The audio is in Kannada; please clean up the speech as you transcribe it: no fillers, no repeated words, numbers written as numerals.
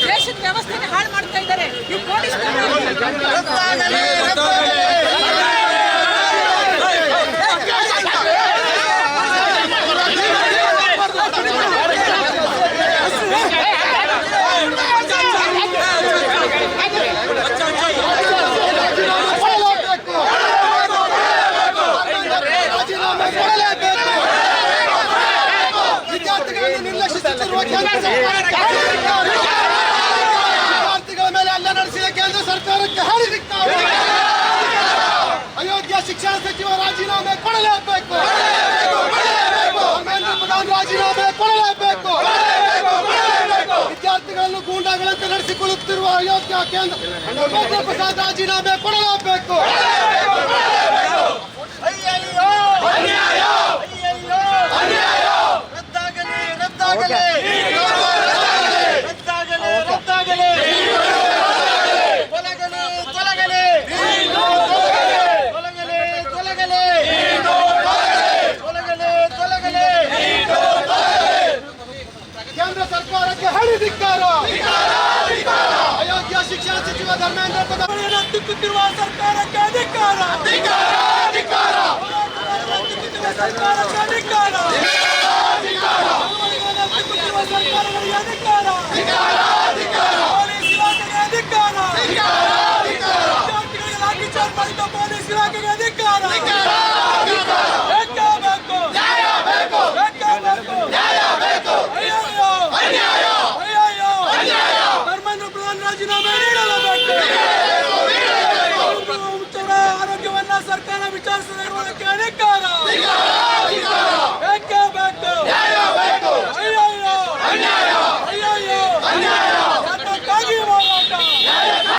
ದೇಶದ ವ್ಯವಸ್ಥೆಗೆ ಹಾಳು ಮಾಡ್ತಾ ಇದ್ದಾರೆ ಈ ಪೊಲೀಸ್ ವಿದ್ಯಾರ್ಥಿಗಳ ಮೇಲೆ ಹಲ್ಲೆ ನಡೆಸಿದ ಕೇಂದ್ರ ಸರ್ಕಾರಕ್ಕೆ ಹಾಳಿ ದಿಕ್ಕಾವೆ. ಅಯೋಗ್ಯ ಶಿಕ್ಷಣ ಸಚಿವ ರಾಜೀನಾಮೆ ಕೊಡಲೇಬೇಕು. ಧರ್ಮೇಂದ್ರ ಪ್ರಧಾನ್ ರಾಜೀನಾಮೆ ಕೊಡಲೇಬೇಕು. ವಿದ್ಯಾರ್ಥಿಗಳನ್ನು ಗೂಂಡಾಗಳಂತೆ ನಡೆಸಿಕೊಳ್ಳುತ್ತಿರುವ ಅಯೋಗ್ಯ ಕೇಂದ್ರ ಧರ್ಮೇಂದ್ರ ಪ್ರಸಾದ್ ರಾಜೀನಾಮೆ ಕೊಡಲೇಬೇಕು. ಕೇಂದ್ರ ಸರ್ಕಾರಕ್ಕೆ ಹಳಿ ಧಿಕ್ಕಾರ. ಅಯೋಗ್ಯ ಶಿಕ್ಷಣ ಸಚಿವ ಧರ್ಮೇಂದ್ರ ಪ್ರಧಾನ್ ಹತ್ತಿಕ್ಕುತ್ತಿರುವ ಸರ್ಕಾರಕ್ಕೆ ಅಧಿಕಾರ. ಸರ್ಕಾರಕ್ಕೆ ಅಧಿಕಾರ. ಸರ್ಕಾರಗಳಿಗೆ ಅಧಿಕಾರ. ಪೊಲೀಸ್ ಇಲಾಖೆಗೆ ಅಧಿಕಾರ.